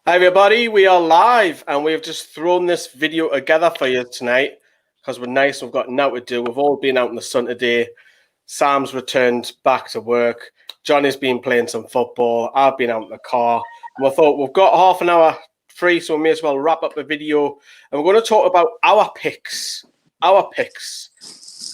Hi everybody, we are live and we've just thrown this video together for you tonight because we're nice, we've got now to do. We've all been out in the sun today. Sam's returned back to work. Johnny's been playing some football. I've been out in the car. And we thought we've got half an hour free, so we may as well wrap up the video. And we're going to talk about our picks,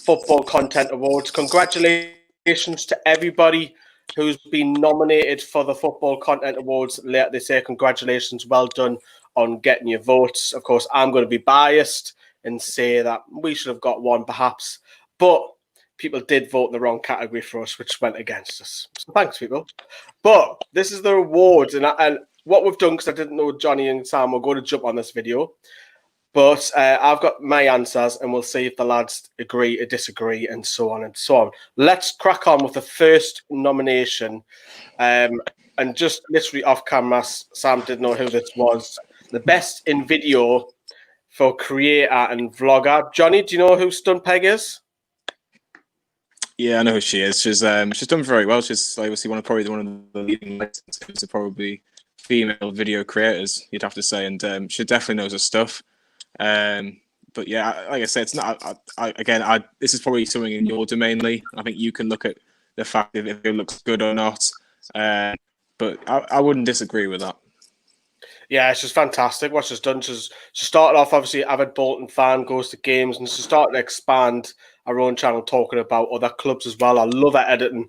Football Content Awards. Congratulations to everybody who's been nominated for the Football Content Awards later this year. Congratulations, well done on getting your votes. Of course, I'm going to be biased and say that we should have got one perhaps, but people did vote in the wrong category for us, which went against us. So thanks, people. But this is the awards, and what we've done, because I didn't know Johnny and Sam were going to jump on this video, but I've got my answers, and we'll see if the lads agree or disagree, and so on and so on. Let's crack on with the first nomination. And just literally off camera, Sam didn't know who this was. The best in video for creator and vlogger. Johnny, do you know who Stuntpegg is? Yeah, I know who she is. She's done very well. She's obviously one of the leading licenses of probably female video creators, you'd have to say, and she definitely knows her stuff. But yeah, like I said, it's not. This is probably something in your domain, Lee. I think you can look at the fact if it looks good or not. But I wouldn't disagree with that. Yeah, she's fantastic. What she's done, she started off obviously avid Bolton fan, goes to games, and she started to expand her own channel, talking about other clubs as well. I love her editing.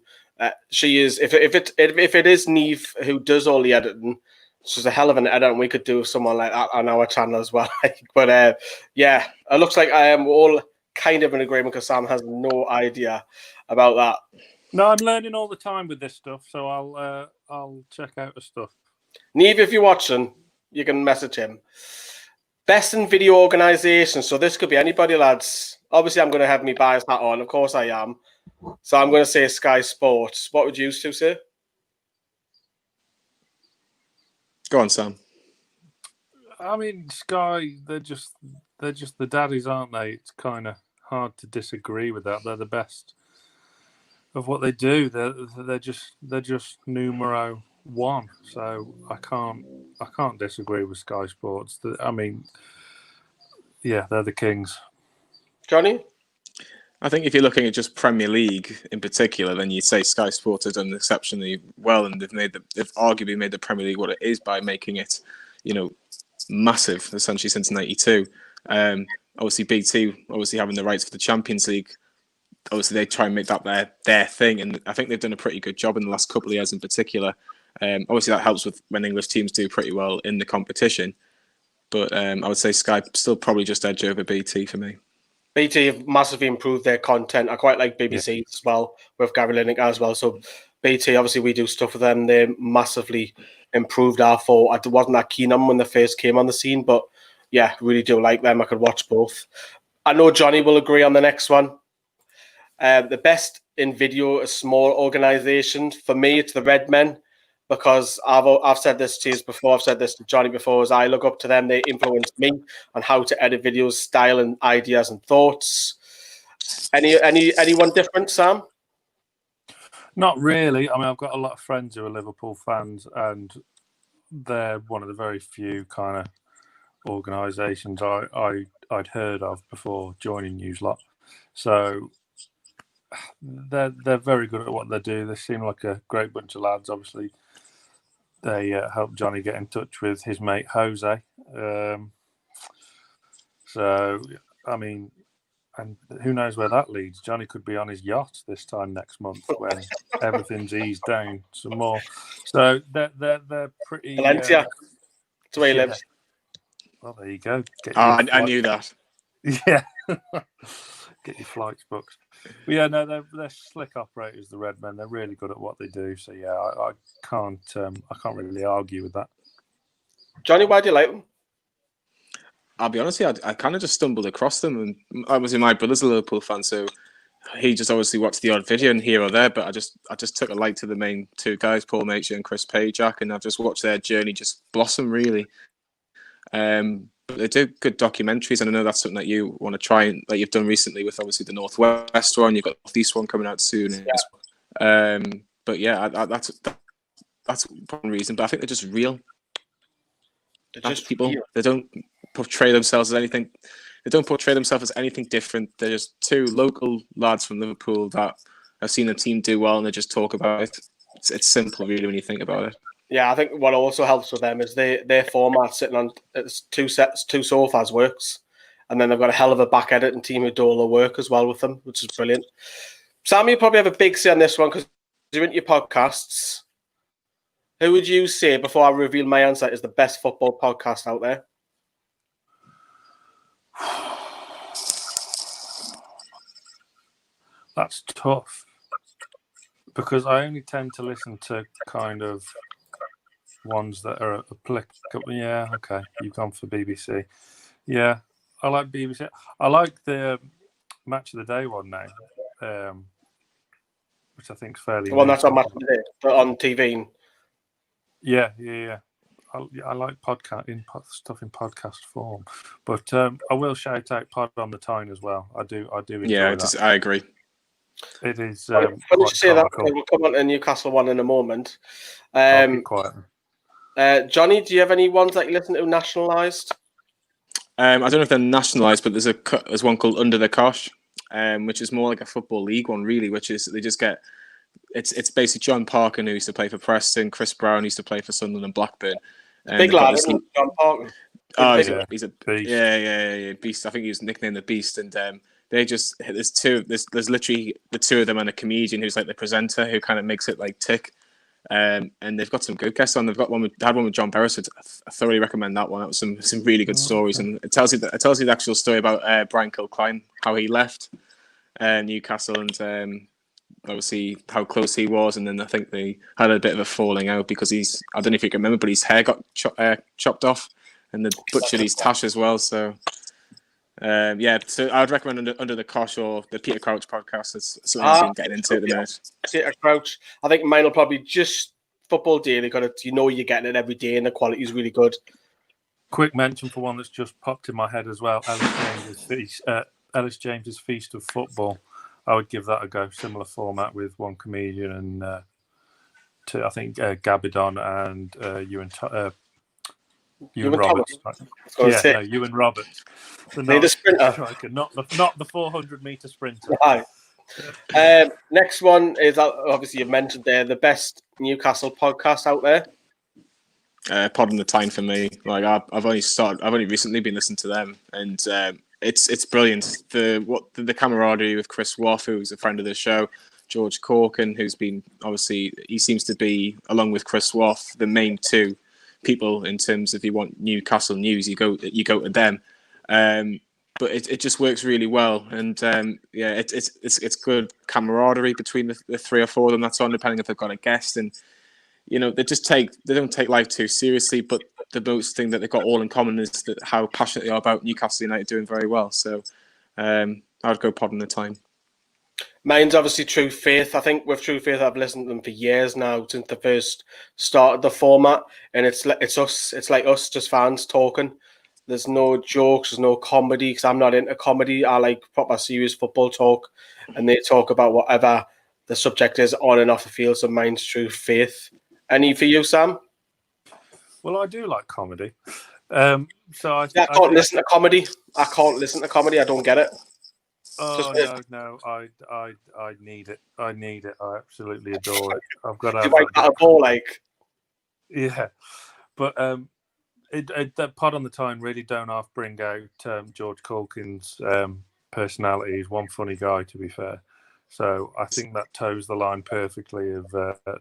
She is if it is Neve who does all the editing, she's a hell of an editor, and we could do someone like that on our channel as well. But yeah, it looks like I am all kind of in agreement because Sam has no idea about that. No, I'm learning all the time with this stuff, so I'll check out the stuff. Neve, if you're watching, you can message him. Best in video organisation. So this could be anybody, lads. Obviously, I'm going to have my bias hat on. Of course I am. So I'm going to say Sky Sports. What would you two say? Go on, Sam. I mean, Sky, they're just the daddies, aren't they? It's kind of hard to disagree with that. They're the best of what they do. They're just numero one. So I can't disagree with Sky Sports. I mean, yeah, they're the kings. Johnny? I think if you're looking at just Premier League in particular, then you'd say Sky Sports has done exceptionally well, and they've arguably made the Premier League what it is by making it, massive essentially since '92. Obviously, BT having the rights for the Champions League. Obviously, they try and make that their thing, and I think they've done a pretty good job in the last couple of years in particular. Obviously, that helps with when English teams do pretty well in the competition. But I would say Sky still probably just edge over BT for me. BT have massively improved their content. I quite like BBC as well, with Gary Lineker as well. So BT, obviously, we do stuff with them. They massively improved our fall. I wasn't that keen on them when they first came on the scene, but yeah, really do like them. I could watch both. I know Johnny will agree on the next one. The best in video, a small organisation. For me, it's the Redmen, because I've said this to you before, I've said this to Johnny before, as I look up to them. They influence me on how to edit videos, style and ideas and thoughts. Anyone different, Sam? Not really. I mean, I've got a lot of friends who are Liverpool fans, and they're one of the very few kind of organisations I'd heard of before joining News Lot. So they're very good at what they do. They seem like a great bunch of lads. Obviously, they helped Johnny get in touch with his mate Jose. So, I mean, and who knows where that leads? Johnny could be on his yacht this time next month when everything's eased down some more. So they're pretty. Valencia. That's where he lives. Well, there you go. I knew that. Yeah. Get your flights booked. But yeah, no, they're slick operators, the Redmen. They're really good at what they do. So yeah, I can't really argue with that. Johnny, why do you like them? I'll be honest, I kind of just stumbled across them, and obviously my brother's a Liverpool fan, so he just obviously watched the odd video and here or there. But I just took a like to the main two guys, Paul Matey and Chris Pajak, and I've just watched their journey just blossom really. But they do good documentaries, and I know that's something that you want to try and like you've done recently with obviously the Northwest one. You've got the Northeast one coming out soon. Yeah. But yeah, that's one reason. But I think they're just real. Just people. real. They don't portray themselves as anything. They don't portray themselves as anything different. They're just two local lads from Liverpool that have seen the team do well, and they just talk about it. It's simple, really, when you think about it. Yeah, I think what also helps with them is their format sitting on two sofas works, and then they've got a hell of a back editing team who do all the work as well with them, which is brilliant. Sam, you probably have a big say on this one because you're into your podcasts. Who would you say, before I reveal my answer, is the best football podcast out there? That's tough because I only tend to listen to kind of ones that are applicable. Yeah, okay, you've gone for BBC. Yeah, I like BBC. I like the Match of the Day one now, which I think is fairly. The one that's on Match of the Day, but on TV. Yeah. I like stuff in podcast form, but I will shout out Pod on the Tyne as well. I do enjoy that. I agree. It is. When you say that, we'll come on to the Newcastle one in a moment. Quiet. Jonny, do you have any ones that you listen to nationalised? I don't know if they're nationalised, but there's one called Under the Cosh, which is more like a football league one, really. Which is they just get it's basically John Parker, who used to play for Preston, Chris Brown used to play for Sunderland and Blackburn. Big lad, isn't he, John Parker? Oh, he's a beast. Yeah, beast. I think he was nicknamed the Beast, and they just there's literally the two of them and a comedian who's like the presenter who kind of makes it like tick. And they've got some good guests on. They had one with John Beresford. I thoroughly recommend that one. That was some really good stories, and it tells you the actual story about Brian Kilcline, how he left Newcastle, and obviously how close he was. And then I think they had a bit of a falling out because I don't know if you can remember, but his hair got chopped off, and they butchered his tash as well. So so I'd recommend Under the Cosh or the Peter Crouch podcast. It's something I've been getting into at the minute. Peter Crouch. I think mine will probably just Football Daily. Got it. You're getting it every day, and the quality is really good. Quick mention for one that's just popped in my head as well. Ellis James's Feast of Football. I would give that a go. Similar format with one comedian and I think Gabidon and Ewan Roberts. Ewan Roberts. The sprinter. Striker, not the 400-meter sprinter. Right. Next one is obviously you've mentioned there the best Newcastle podcast out there. Pod on the Tyne for me. Like I've only recently been listening to them, and it's brilliant. The camaraderie with Chris Waugh, who's a friend of the show, George Corkin, who's been he seems to be, along with Chris Waugh, the main two people in terms of if you want Newcastle news, you go to them. But it just works really well, and it's good camaraderie between the three or four of them that's on, depending if they've got a guest, and they don't take life too seriously. But the most thing that they've got all in common is that how passionate they are about Newcastle United doing very well. So I'd go Pod on the Tyne. Mine's obviously True Faith. I think with True Faith, I've listened to them for years now, since the first started the format, and it's us. It's like us, just fans talking. There's no jokes, there's no comedy, because I'm not into comedy. I like proper serious football talk, and they talk about whatever the subject is on and off the field. So mine's True Faith. Any for you, Sam? Well, I do like comedy. I can't listen to comedy. I don't get it. Oh no! I need it. I absolutely adore it. I've got to. You like that ball, like? Yeah, but that Pod on the Tyne really don't half bring out George Corkin's personality. He's one funny guy, to be fair. So I think that toes the line perfectly of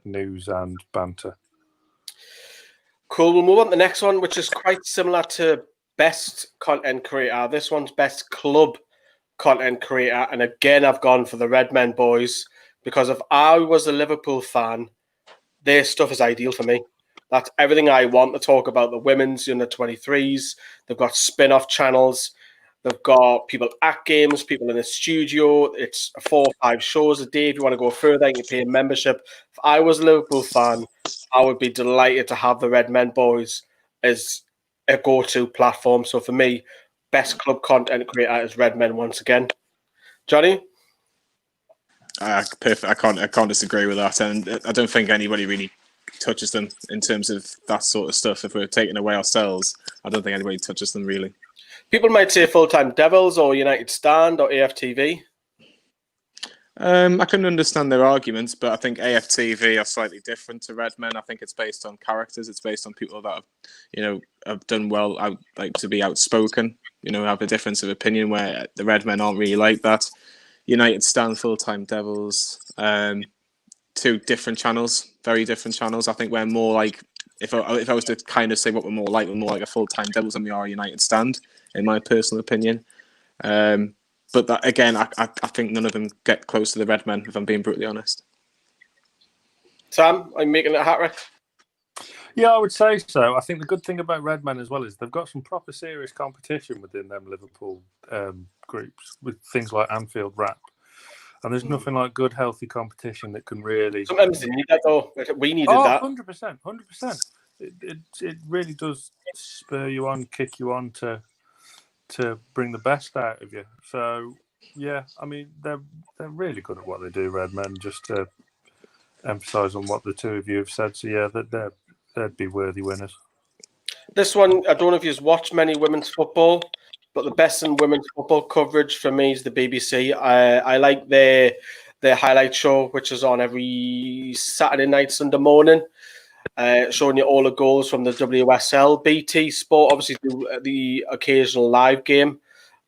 news and banter. Cool. We'll move on to the next one, which is quite similar to best content creator. This one's best club content creator, and again, I've gone for the Redmen boys because if I was a Liverpool fan, their stuff is ideal for me. That's everything I want to talk about. The women's under 23s. They've got spin-off channels. They've got people at games, people in the studio. It's 4 or 5 shows a day. If you want to go further, you can pay a membership. If I was a Liverpool fan, I would be delighted to have the Redmen boys as a go-to platform. So for me, best club content creator is Redmen once again. Jonny? Perfect. I can't disagree with that, and I don't think anybody really touches them in terms of that sort of stuff. If we're taking away ourselves, I don't think anybody touches them really. People might say full-time Devils or United Stand or AFTV. I can understand their arguments, but I think AFTV are slightly different to Redmen. I think it's based on characters. It's based on people that have done well, like to be outspoken. Have a difference of opinion. Where the Redmen aren't really like that. United Stand, full-time Devils, two different channels, very different channels. I think we're more like, if I was to kind of say what we're more like a full-time Devils than we are a United Stand, in my personal opinion. But that, again, I think none of them get close to the Redmen, if I'm being brutally honest. Sam, I'm making it a hat trick. Yeah, I would say so. I think the good thing about Redmen as well is they've got some proper serious competition within them Liverpool groups with things like Anfield Rap. And there's nothing like good, healthy competition that can really... Sometimes they need that, though. We needed that. 100%, 100%. It really does spur you on, kick you on to bring the best out of you. So, yeah, I mean, they're really good at what they do, Redmen, just to emphasise on what the two of you have said. So, yeah, they'd be worthy winners. This one, I don't know if you've watched many women's football, but the best in women's football coverage for me is the BBC. I like their highlight show, which is on every Saturday night, Sunday morning, showing you all the goals from the WSL. BT Sport obviously do the occasional live game,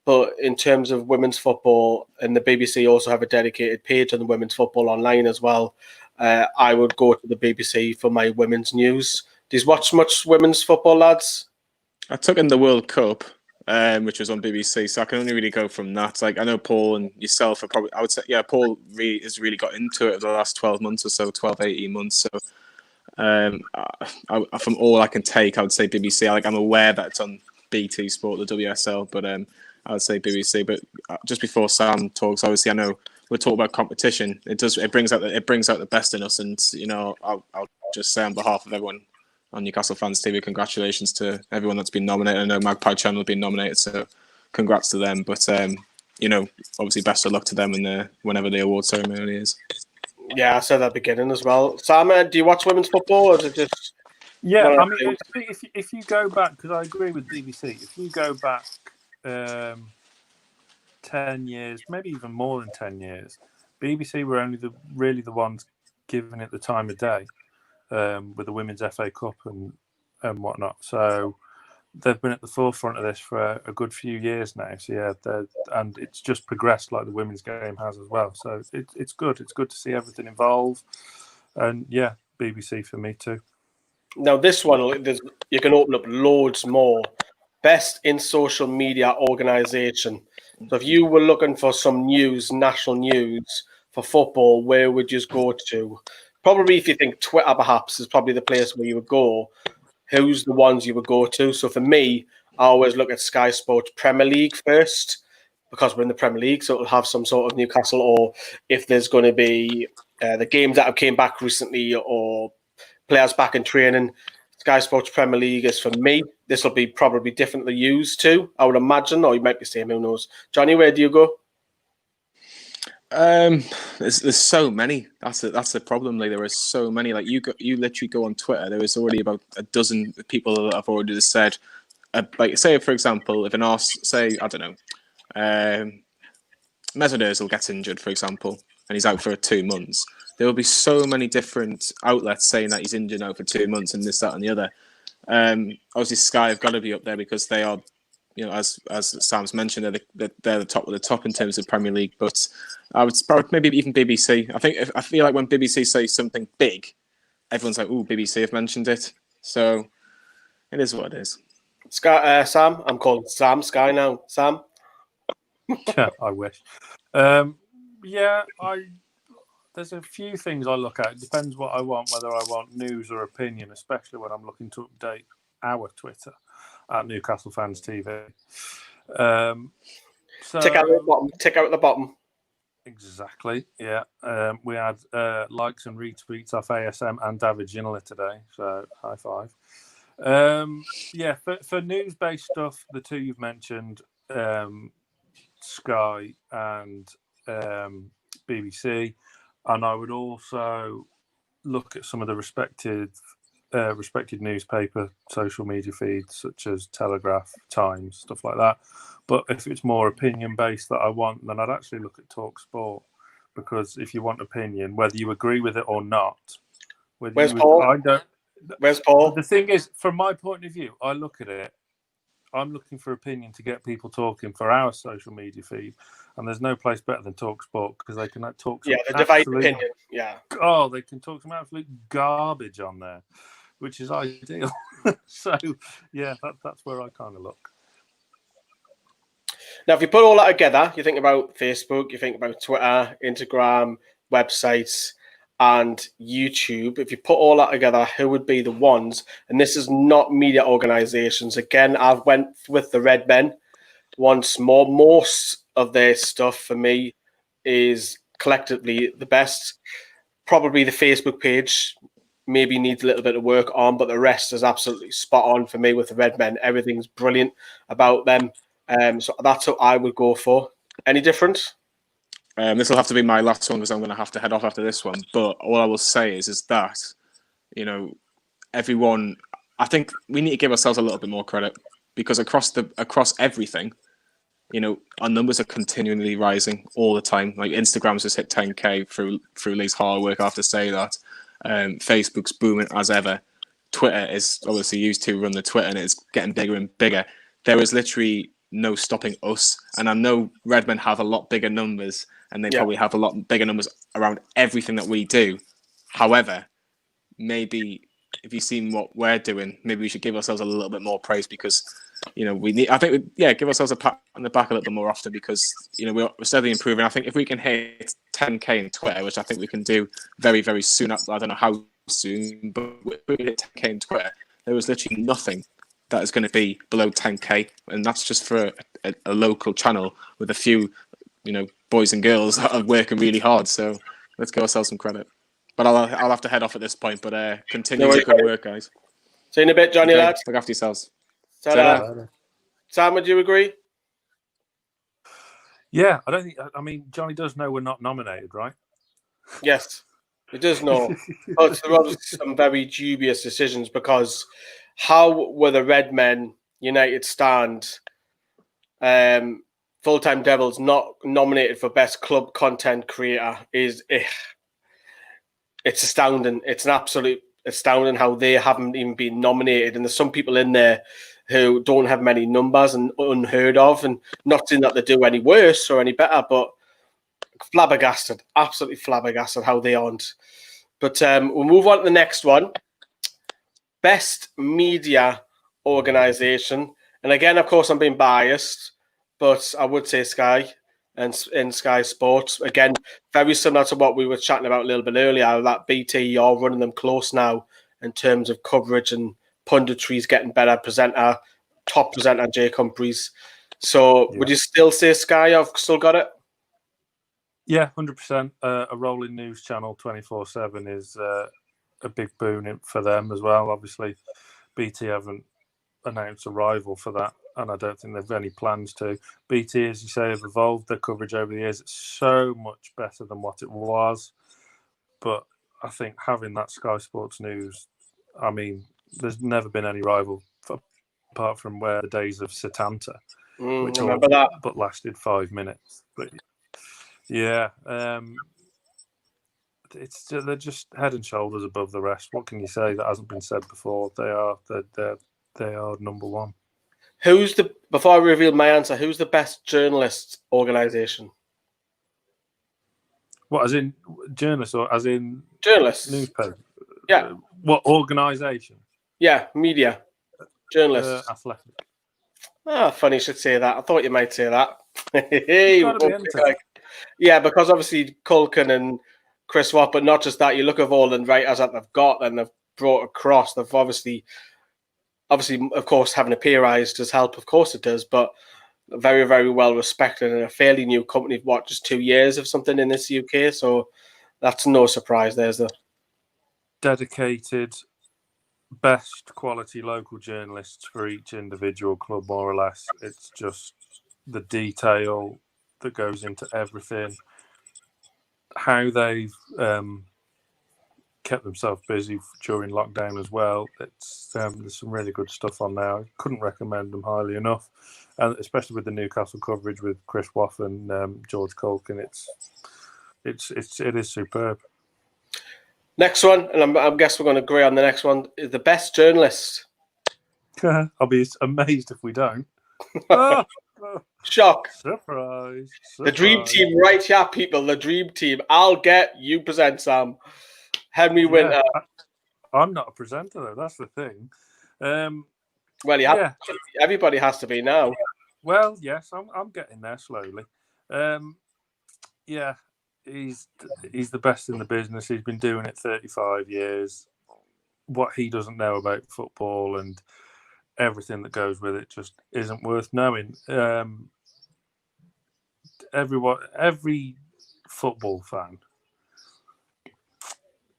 but in terms of women's football, and the BBC also have a dedicated page on the women's football online as well. I would go to the BBC for my women's news. Do you watch much women's football, lads? I took in the World Cup, which was on BBC, so I can only really go from that. Like, I know Paul and yourself are probably, I would say, yeah, Paul has really got into it over the last 12 months or so, 12, 18 months. So from all I can take, I would say BBC. I'm aware that it's on BT Sport, the WSL, but I would say BBC. But just before Sam talks, obviously I know we're talking about competition. It brings out the best in us, and I'll just say on behalf of everyone on Newcastle Fans TV, congratulations to everyone that's been nominated. I know Magpie Channel have been nominated, so congrats to them. But obviously best of luck to them whenever the award ceremony is. Yeah, I said that at the beginning as well. Sam, do you watch women's football, or is it just... Yeah, I mean, if you go back, because I agree with BBC, if you go back 10 years, maybe even more than 10 years, BBC were only really the ones giving it the time of day with the Women's FA Cup and whatnot. So they've been at the forefront of this for a good few years now. So yeah, and it's just progressed like the women's game has as well. So it's good. It's good to see everything evolve. And yeah, BBC for me too. Now this one, you can open up loads more. Best in social media organisation. So if you were looking for some news, national news for football, where would you go to? Probably if you think Twitter perhaps is probably the place where you would go. Who's the ones you would go to? So for me, I always look at Sky Sports Premier League first, because we're in the Premier League, so it'll have some sort of Newcastle, or if there's going to be the games that have came back recently or players back in training. Sky Sports Premier League is for me. This will be probably differently used too, I would imagine, or you might be saying, who knows? Johnny, where do you go? There's so many. That's the problem. Like, there are so many. Like, you literally go on Twitter. There is already about a dozen people that have already said. Like, say for example, if an say I don't know, Mesut Ozil gets injured, for example, and he's out for 2 months. There will be so many different outlets saying that he's injured now for 2 months and this, that, and the other. Obviously, Sky have got to be up there because they are, as Sam's mentioned, they're the top of the top in terms of Premier League. But I would maybe even BBC. I feel like when BBC say something big, everyone's like, "Ooh, BBC have mentioned it." So it is what it is. Sky, Sam, I'm called Sam Sky now. Sam. Yeah, I wish. There's a few things I look at. It depends what I want, whether I want news or opinion, especially when I'm looking to update our Twitter at Newcastle Fans TV. So Tick out the bottom. Exactly. Yeah. We had likes and retweets off ASM and David Ginola today. So high five. For news-based stuff, the two you've mentioned, Sky and BBC. And I would also look at some of the respected newspaper social media feeds such as Telegraph, Times, stuff like that. But if it's more opinion based that I want, then I'd actually look at Talk Sport, because if you want opinion, whether you agree with it or not, Where's Paul? Where's Paul? The thing is, from my point of view, I look at it. I'm looking for opinion to get people talking for our social media feed, and there's no place better than TalkSport, because they can talk. Yeah, the divided opinion. Yeah. Oh, they can talk some absolute garbage on there, which is ideal. So, yeah, that's where I kind of look. Now, if you put all that together, you think about Facebook, you think about Twitter, Instagram, websites, and YouTube. If you put all that together, who would be the ones? And this is not media organizations. Again, I've went with the Redmen once more. Most of their stuff for me is collectively the best. Probably the Facebook page maybe needs a little bit of work on, but the rest is absolutely spot on for me with the Redmen. Everything's brilliant about them. So that's what I would go for. Any different? This will have to be my last one because I'm going to have to head off after this one. But all I will say is that, you know, everyone, I think we need to give ourselves a little bit more credit, because across everything, you know, our numbers are continually rising all the time. Like Instagram's just hit 10K through Lee's hard work. I have to say that. Facebook's booming as ever. Twitter is obviously used to run the Twitter, and it's getting bigger and bigger. There is literally no stopping us, and I know Redmen have a lot bigger numbers, and they probably have a lot bigger numbers around everything that we do. However, maybe if you've seen what we're doing, maybe we should give ourselves a little bit more praise, because, you know, give ourselves a pat on the back a little bit more often, because, you know, we're steadily improving. I think if we can hit 10K in Twitter, which I think we can do very, very soon, I don't know how soon, but if we hit 10K in Twitter, there was literally nothing that is going to be below 10K, and that's just for a local channel with a few, you know, boys and girls that are working really hard. So let's give ourselves some credit. But I'll have to head off at this point. But continue the good work, guys. See you in a bit, Johnny, lads. Look after yourselves. Sam, would you agree? Yeah, I mean, Johnny does know we're not nominated, right? Yes, he does know. But there were some very dubious decisions, because how were the Redmen United stand Full-Time Devils not nominated for Best Club Content Creator it's astounding. It's an absolute astounding how they haven't even been nominated. And there's some people in there who don't have many numbers and unheard of, and not saying that they do any worse or any better, but flabbergasted, absolutely flabbergasted how they aren't. But we'll move on to the next one. Best Media Organisation. And again, of course, I'm being biased, but I would say Sky and Sky Sports. Again, very similar to what we were chatting about a little bit earlier, that BT are running them close now in terms of coverage, and punditry is getting better. Top presenter, Jake Humphries. So would you still say Sky? I've still got it? Yeah, 100%. A rolling news channel 24/7 is a big boon for them as well. Obviously, BT haven't announced a rival for that, and I don't think they've any plans to. BT, as you say, have evolved their coverage over the years. It's so much better than what it was. But I think having that Sky Sports News, I mean, there's never been any rival apart from the days of Setanta, which remember that, but lasted 5 minutes. But yeah, they're just head and shoulders above the rest. What can you say that hasn't been said before? They are number one. Before I reveal my answer, who's the best journalist organisation? What, as in journalists or as in journalists? Newspaper? Yeah. What organisation? Yeah, media. Journalists. Athletic. Funny you should say that. I thought you might say that. Yeah, because obviously Culkin and Chris Watt, but not just that. You look at all the writers that they've got and they've brought across. They've obviously, of course, having a peer rise does help. Of course it does, but very, very well respected and a fairly new company. What, just 2 years of something in this UK? So that's no surprise. There's the dedicated, best quality local journalists for each individual club, more or less. It's just the detail that goes into everything. How they've kept themselves busy during lockdown as well. It's there's some really good stuff on there. I couldn't recommend them highly enough, and especially with the Newcastle coverage with Chris Waff and George Culkin. It is superb. Next one, and I guess we're going to agree on the next one, is the best journalist. I'll be amazed if we don't. Oh, Shock. Surprise. The dream team right here, people. The dream team. I'll get you present, Sam. Henry Winter. I'm not a presenter, though. That's the thing. Well, everybody has to be now. Well, yes, I'm getting there slowly. Yeah, he's the best in the business. He's been doing it 35 years. What he doesn't know about football and everything that goes with it just isn't worth knowing. Every football fan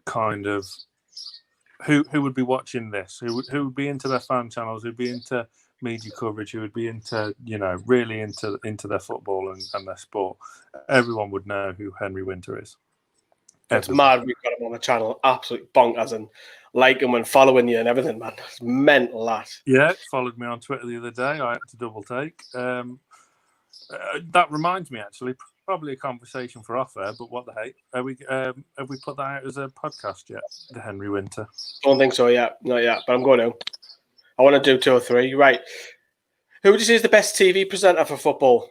kind of who would be watching this, who would be into their fan channels, who'd be into media coverage, who would be into, really into their football and their sport. Everyone would know who Henry Winter is. It's mad we've got him on the channel. Absolute bonkers, and like him and following you and everything, man. It's mental, that. Yeah, followed me on Twitter the other day. I had to double take. That reminds me, actually, probably a conversation for off air, but what the heck? Have we put that out as a podcast yet, the Henry Winter? Don't think so yet. Not yet, but I'm going to. I want to do 2 or 3. Right. Who would you say is the best TV presenter for football?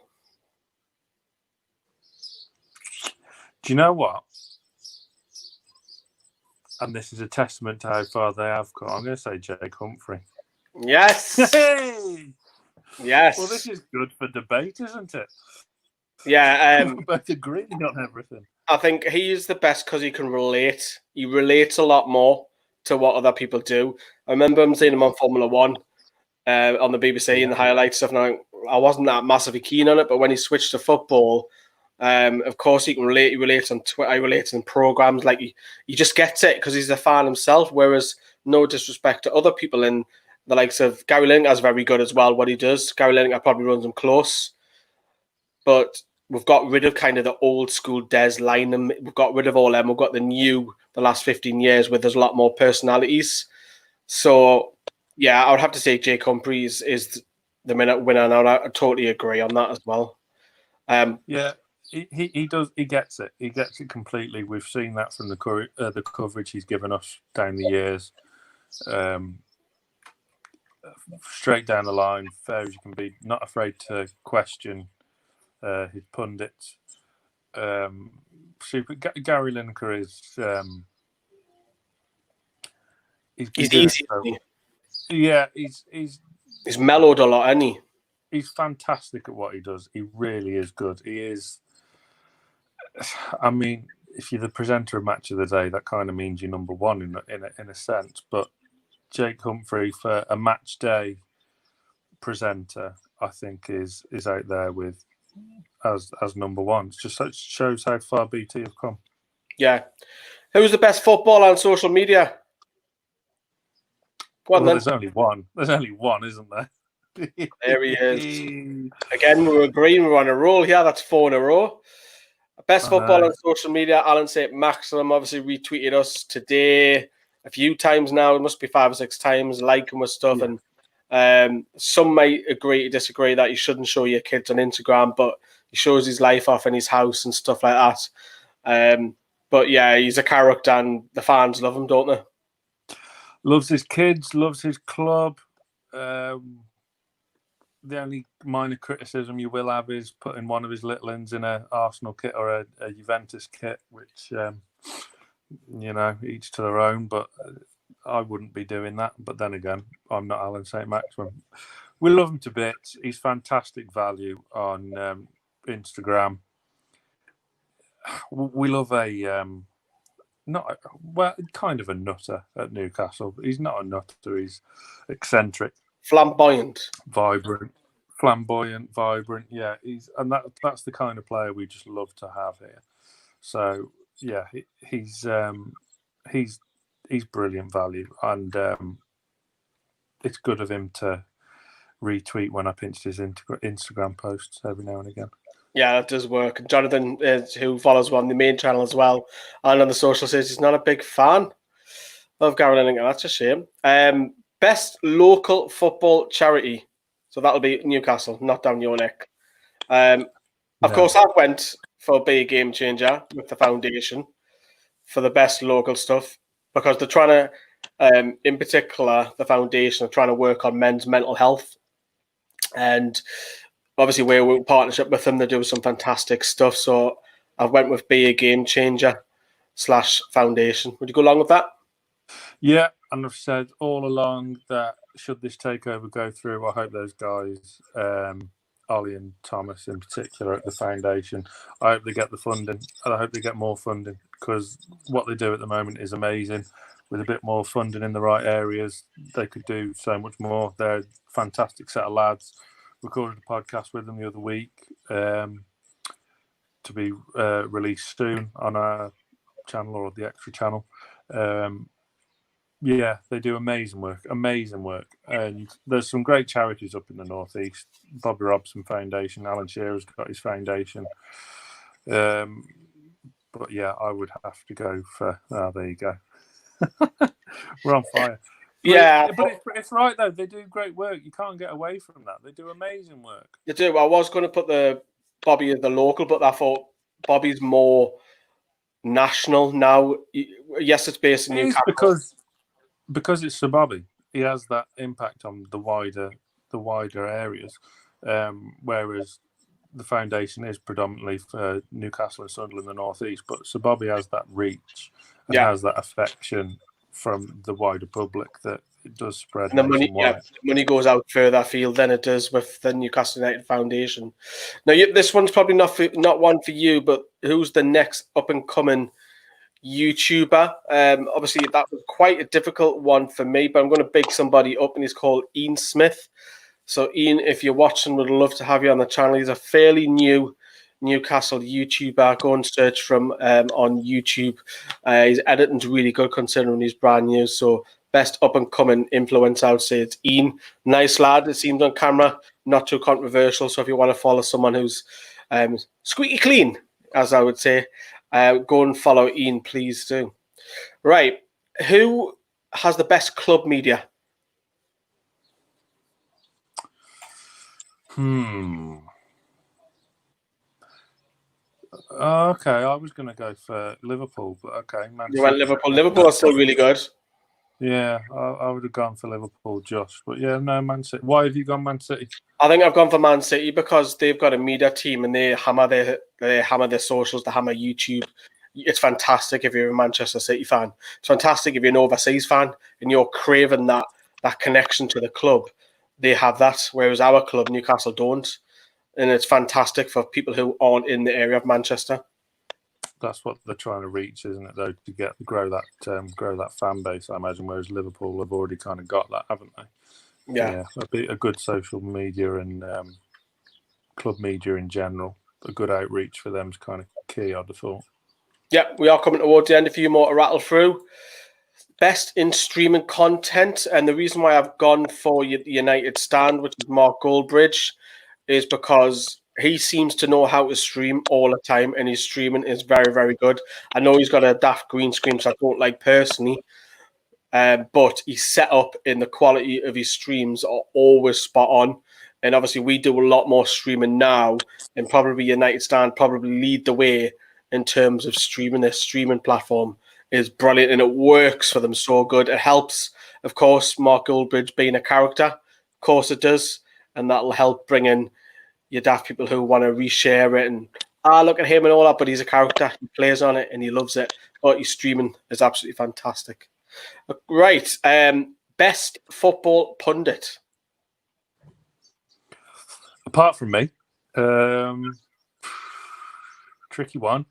Do you know what? And this is a testament to how far they have gone. I'm going to say Jake Humphrey. Yes. Hey! Yes. Well, this is good for debate, isn't it? Yeah. We're both agreeing on everything. I think he's the best because he can relate. He relates a lot more to what other people do. I remember him seeing him on Formula One on the BBC and the highlights stuff. And I wasn't that massively keen on it, but when he switched to football, of course he can relate. He relates on Twitter. He relates in programs. Like he just gets it because he's a fan himself. Whereas, no disrespect to other people in the likes of Gary Lineker's very good as well. What he does, Gary Lineker probably runs him close, but we've got rid of kind of the old school Des Lynam. We've got rid of all them. We've got the new, the last 15 years where there's a lot more personalities. So, yeah, I would have to say Jake Humphries is the minute winner, and I totally agree on that as well. Yeah, he does. He gets it. He gets it completely. We've seen that from the coverage he's given us down the years. Straight down the line, fair as you can be. Not afraid to question his pundits. Super. Gary Lineker is. He's easy. Yeah, he's mellowed a lot, hasn't he? He's fantastic at what he does. He really is good. He is. I mean, if you're the presenter of Match of the Day, that kind of means you're number one in a sense. But Jake Humphrey for a match day presenter, I think is out there with as number one. It just shows how far BT have come. Yeah. Who's the best footballer on social media? Go on, well, then. There's only one. There's only one, isn't there? There he is. Again, we're agreeing. We're on a roll here. That's 4 in a row. Best footballer on social media, Allan Saint-Maximin obviously retweeted us today a few times now. It must be 5 or 6 times, liking with stuff. Yeah. And some might agree to disagree that you shouldn't show your kids on Instagram, but he shows his life off in his house and stuff like that. But yeah, he's a character and the fans love him, don't they? Loves his kids, loves his club. The only minor criticism you will have is putting one of his little ones in an Arsenal kit or a Juventus kit, which, each to their own, but I wouldn't be doing that. But then again, I'm not Allan Saint-Maximin. We love him to bits. He's fantastic value on Instagram. We love kind of a nutter at Newcastle. He's not a nutter. He's eccentric. Flamboyant. Flamboyant, vibrant. Yeah, that's the kind of player we just love to have here. So yeah, he's brilliant value, and it's good of him to retweet when I pinched his Instagram posts every now and again. Yeah, that does work. Jonathan, who follows on the main channel as well, and on the social, says he's not a big fan. Love Gary Lineker. That's a shame. Best local football charity. So that'll be Newcastle, not down your neck. Of course, I went for Be a Game Changer with the foundation for the best local stuff because they're trying to, in particular, the foundation are trying to work on men's mental health. And obviously, we're in partnership with them. They're doing some fantastic stuff. So I went with Be a Game Changer / foundation. Would you go along with that? Yeah, and I've said all along that should this takeover go through, I hope those guys, Ollie and Thomas in particular at the foundation, I hope they get the funding, and I hope they get more funding because what they do at the moment is amazing. With a bit more funding in the right areas, they could do so much more. They're a fantastic set of lads. Recorded a podcast with them the other week to be released soon on our channel or the Extra channel. Yeah, they do amazing work. And there's some great charities up in the Northeast. Bobby Robson Foundation, Alan Shearer's got his foundation. But yeah, I would have to go for, there you go. We're on fire. But it's right, though. They do great work. You can't get away from that. They do amazing work. They do. I was going to put the Bobby as the local, but I thought Bobby's more national now. Yes, it's based in Newcastle. Because it's Sir Bobby, he has that impact on the wider areas, whereas the foundation is predominantly for Newcastle and Sunderland, the North East. But Sir Bobby has that reach and has that affection from the wider public that it does spread. And the money goes out further afield than it does with the Newcastle United Foundation. Now, this one's probably not one for you, but who's the next up and coming YouTuber? Obviously, that was quite a difficult one for me, but I'm going to big somebody up, and he's called Ian Smith. So, Ian, if you're watching, would love to have you on the channel. He's a fairly new Newcastle YouTuber. Go and search from on YouTube. His editing's really good considering he's brand new. So, best up and coming influencer, I would say it's Ian. Nice lad, it seems on camera, not too controversial. So, if you want to follow someone who's squeaky clean, as I would say, go and follow Ian, please do. Right. Who has the best club media? Okay, I was going to go for Liverpool, but okay. You went Liverpool. Liverpool are still really good. Yeah, I would have gone for Liverpool, Josh. But yeah, no, Man City. Why have you gone Man City? I think I've gone for Man City because they've got a media team and they hammer their socials, they hammer YouTube. It's fantastic if you're a Manchester City fan. It's fantastic if you're an overseas fan and you're craving that connection to the club. They have that, whereas our club, Newcastle, don't. And it's fantastic for people who aren't in the area of Manchester. That's what they're trying to reach, isn't it? Though, to grow that fan base, I imagine. Whereas Liverpool have already kind of got that, haven't they? Yeah, a good social media and club media in general. A good outreach for them is kind of key, I'd have thought. Yeah, we are coming towards the end. A few more to rattle through. Best in streaming content, and the reason why I've gone for the United stand, which is Mark Goldbridge, is because he seems to know how to stream all the time, and his streaming is very, very good. I know he's got a daft green screen, which I don't like personally, but he's set up in the quality of his streams are always spot on. And obviously, we do a lot more streaming now, and probably United stand probably lead the way in terms of streaming. Their streaming platform is brilliant, and it works for them so good. It helps, of course, Mark Goldbridge being a character. Of course it does. And that'll help bring in your daft people who want to reshare it and, look at him and all that, but he's a character. He plays on it and he loves it. But his streaming is absolutely fantastic. Right. Best football pundit. Apart from me. Tricky one.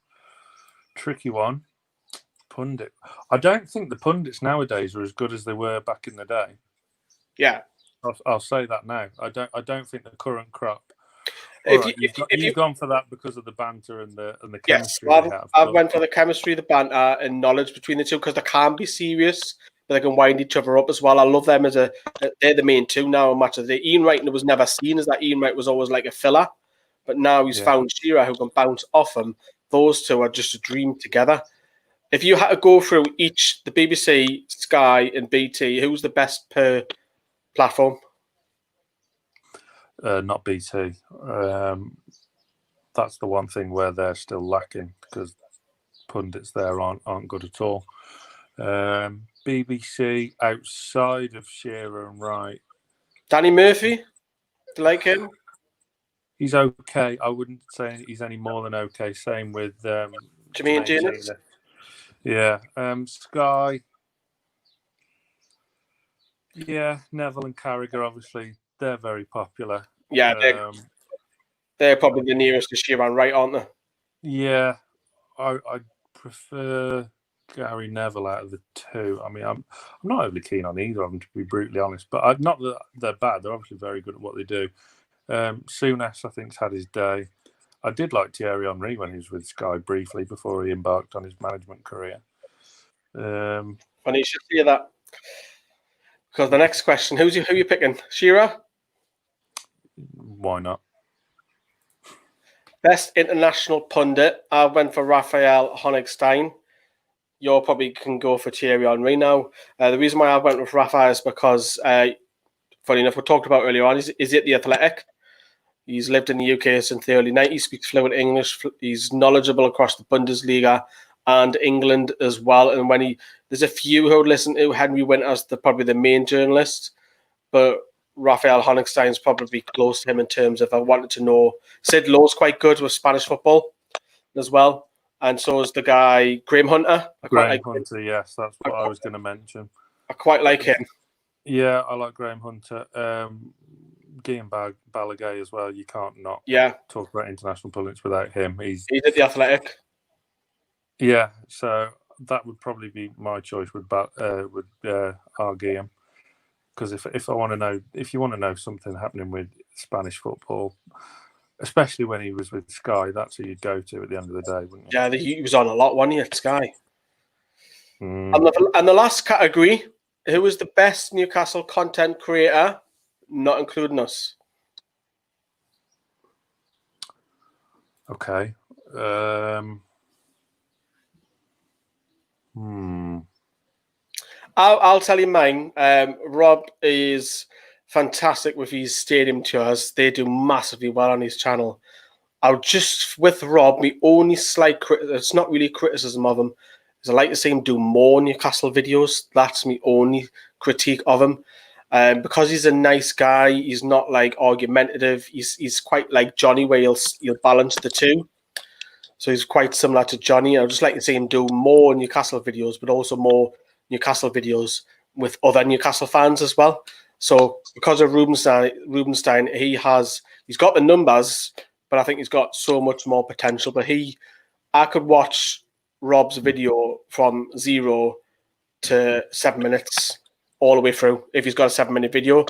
Pundit. I don't think the pundits nowadays are as good as they were back in the day. Yeah. I'll say that now. I don't think the current crop. You've gone for that because of the banter and the chemistry. Yes, I've went for the chemistry, the banter, and knowledge between the two because they can be serious, but they can wind each other up as well. I love them they're the main two now in match of the day. Ian Wright was never seen as that. Ian Wright was always like a filler, but now he's found Shearer who can bounce off him. Those two are just a dream together. If you had to go through each, the BBC, Sky, and BT, who's the best per platform? Not BT. That's the one thing where they're still lacking because pundits there aren't good at all. BBC outside of Shearer and Wright. Danny Murphy, do you like him? He's okay. I wouldn't say he's any more than okay. Same with Jermaine Janus? Yeah. Sky. Yeah, Neville and Carragher, obviously, they're very popular. Yeah, they're probably the nearest to Shearer and Wright, aren't they? Yeah, I prefer Gary Neville out of the two. I mean, I'm not overly keen on either of them, to be brutally honest. But not that they're bad. They're obviously very good at what they do. Souness, I think, has had his day. I did like Thierry Henry when he was with Sky briefly before he embarked on his management career. Funny you should hear that. Because the next question, who are you picking? Shearer? Why not? Best international pundit. I went for Rafa Honigstein. You probably can go for Thierry Henry now. The reason why I went with Rafa is because, funny enough, we talked about earlier on, is at The Athletic. He's lived in the UK since the early 90s, speaks fluent English. He's knowledgeable across the Bundesliga and England as well. And there's a few who listen to Henry Winter as probably the main journalist, but Rafael Honigstein's probably close to him in terms of I wanted to know. Sid Lowe's quite good with Spanish football as well. And so is the guy, Graham Hunter. Hunter, yes, that's what I was going to mention. I quite like him. Yeah, I like Graham Hunter. Guillaume Balaguer as well. You can't not talk about international pundits without him. He's at The Athletic. Yeah, so that would probably be my choice with Guillaume. Because if you want to know something happening with Spanish football, especially when he was with Sky, that's who you'd go to at the end of the day, wouldn't you? Yeah, he was on a lot, wasn't he, at Sky? And the last category, who was the best Newcastle content creator, not including us? Okay. I'll tell you mine. Rob is fantastic with his stadium tours. They do massively well on his channel. With Rob, my only slight it's not really criticism of him, is I like to see him do more Newcastle videos. That's my only critique of him. Because he's a nice guy, he's not like argumentative. He's quite like Jonny, where he'll balance the two. So he's quite similar to Jonny. I'd just like to see him do more Newcastle videos, but also more Newcastle videos with other Newcastle fans as well. So because of Roobenstein, he's got the numbers, but I think he's got so much more potential. But I could watch Rob's video from 0 to 7 minutes all the way through if he's got a 7-minute video.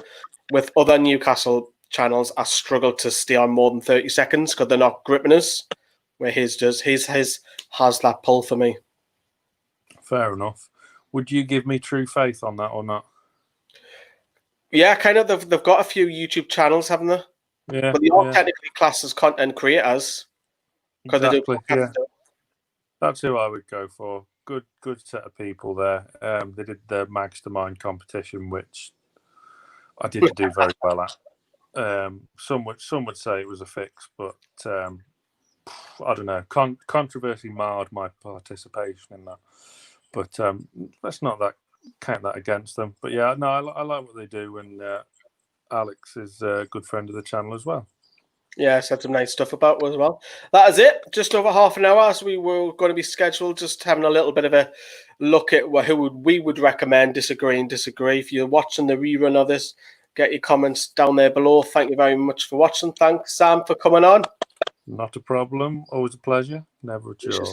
With other Newcastle channels, I struggle to stay on more than 30 seconds because they're not gripping us, where his does. His has that pull for me. Fair enough. Would you give me true faith on that or not? Yeah, kind of. They've got a few YouTube channels, haven't they? Yeah. But they are technically classed as content creators. Exactly. Yeah. That's who I would go for. Good set of people there. They did the Mastermind competition, which I didn't do very well at. Some would say it was a fix, but I don't know. Controversy marred my participation in that. But let's not count that against them. But yeah, no, I like what they do, and Alex is a good friend of the channel as well. Yeah, said some nice stuff about it as well. That is it. Just over half an hour, so we were going to be scheduled. Just having a little bit of a look at who we would recommend. Disagree. If you're watching the rerun of this, get your comments down there below. Thank you very much for watching. Thanks, Sam, for coming on. Not a problem. Always a pleasure. Never a chore.